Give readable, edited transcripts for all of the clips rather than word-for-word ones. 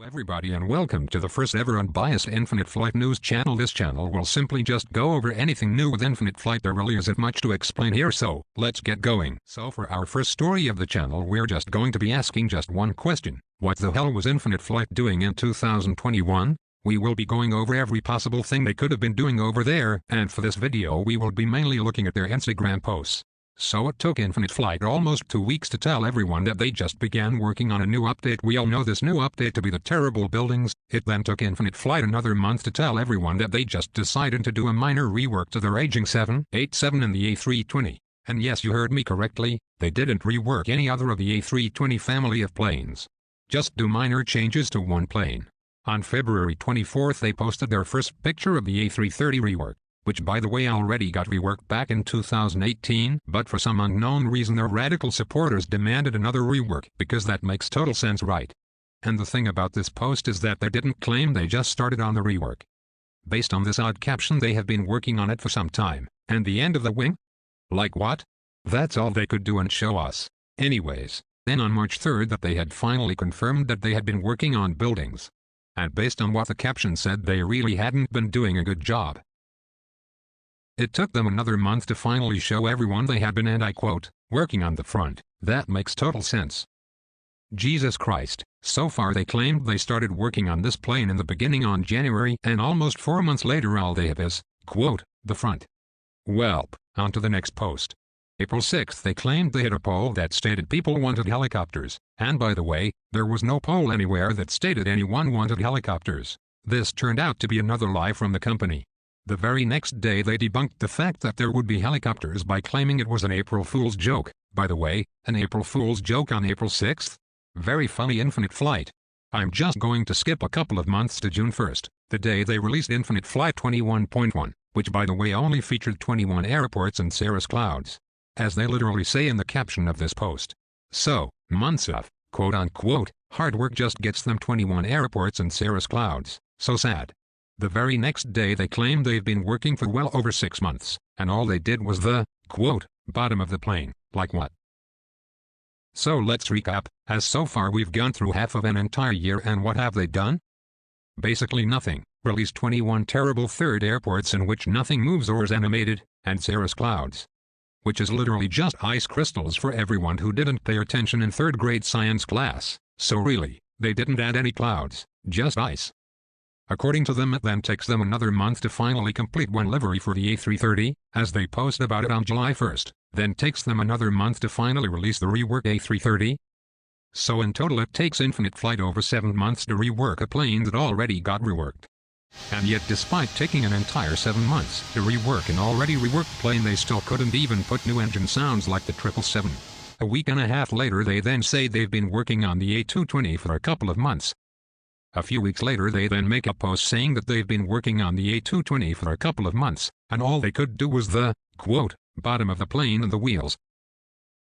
everybody, and welcome to the first ever unbiased Infinite Flight news channel. This channel will simply just go over anything new with Infinite Flight. There really isn't much to explain here, so let's get going. So for our first story of the channel, we're just going to be asking just one question. What the hell was Infinite Flight doing in 2021? We will be going over every possible thing they could have been doing over there, and for this video we will be mainly looking at their Instagram posts. So it took Infinite Flight almost 2 weeks to tell everyone that they just began working on a new update. We all know this new update to be the terrible buildings. It then took Infinite Flight another month to tell everyone that they just decided to do a minor rework to their aging 787 and the A320. And yes, you heard me correctly, they didn't rework any other of the A320 family of planes. Just do minor changes to one plane. On February 24th they posted their first picture of the A330 rework, which by the way already got reworked back in 2018, but for some unknown reason their radical supporters demanded another rework because that makes total sense, right? And the thing about this post is that they didn't claim they just started on the rework. Based on this odd caption, they have been working on it for some time, and the end of the wing? Like what? That's all they could do and show us. Anyways, then on March 3rd that they had finally confirmed that they had been working on buildings. And based on what the caption said, they really hadn't been doing a good job. It took them another month to finally show everyone they had been, and I quote, working on the front. That makes total sense. Jesus Christ, so far they claimed they started working on this plane in the beginning on January, and almost 4 months later all they have is, quote, the front. Welp, on to the next post. April 6th they claimed they had a poll that stated people wanted helicopters, and by the way, there was no poll anywhere that stated anyone wanted helicopters. This turned out to be another lie from the company. The very next day they debunked the fact that there would be helicopters by claiming it was an April Fool's joke. By the way, an April Fool's joke on April 6th? Very funny, Infinite Flight. I'm just going to skip a couple of months to June 1st, the day they released Infinite Flight 21.1, which by the way only featured 21 airports and cirrus clouds, as they literally say in the caption of this post. So, months of, quote-unquote, hard work just gets them 21 airports and cirrus clouds. So sad. The very next day they claimed they've been working for well over 6 months, and all they did was the, quote, bottom of the plane. Like what? So let's recap, as so far we've gone through half of an entire year, and what have they done? Basically nothing. Released 21 terrible third airports in which nothing moves or is animated, and cirrus clouds. Which is literally just ice crystals for everyone who didn't pay attention in 3rd grade science class. So really, they didn't add any clouds, just ice. According to them, it then takes them another month to finally complete one livery for the A330, as they post about it on July 1st, then takes them another month to finally release the rework A330. So in total it takes Infinite Flight over 7 months to rework a plane that already got reworked. And yet despite taking an entire 7 months to rework an already reworked plane, they still couldn't even put new engine sounds like the 777. A week and a half later they then say they've been working on the A220 for a couple of months. A few weeks later they then make a post saying that they've been working on the A220 for a couple of months, and all they could do was the, quote, bottom of the plane and the wheels.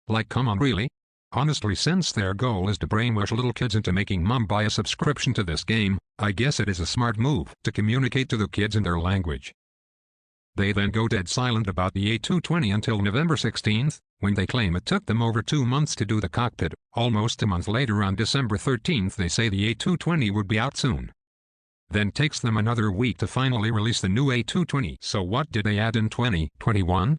Like, come on, really? Honestly, since their goal is to brainwash little kids into making mom buy a subscription to this game, I guess it is a smart move to communicate to the kids in their language. They then go dead silent about the A220 until November 16th, when they claim it took them over 2 months to do the cockpit. Almost a month later on December 13th they say the A220 would be out soon. Then takes them another week to finally release the new A220. So what did they add in 2021?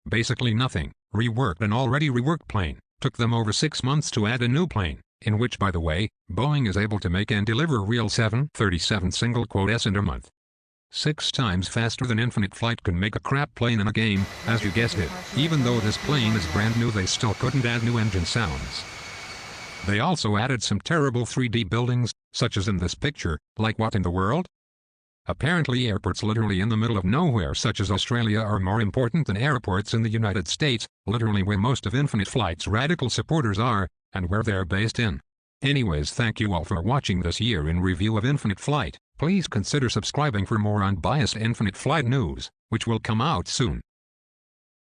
Basically nothing. Reworked an already reworked plane. Took them over 6 months to add a new plane, in which by the way, Boeing is able to make and deliver real 737 single-quote-s in a month. 6 times faster than Infinite Flight can make a crap plane in a game, as you guessed it. Even though this plane is brand new they still couldn't add new engine sounds. They also added some terrible 3D buildings, such as in this picture. Like what in the world? Apparently airports literally in the middle of nowhere such as Australia are more important than airports in the United States, literally where most of Infinite Flight's radical supporters are, and where they're based in. Anyways, thank you all for watching this year in review of Infinite Flight. Please consider subscribing for more unbiased Infinite Flight news, which will come out soon.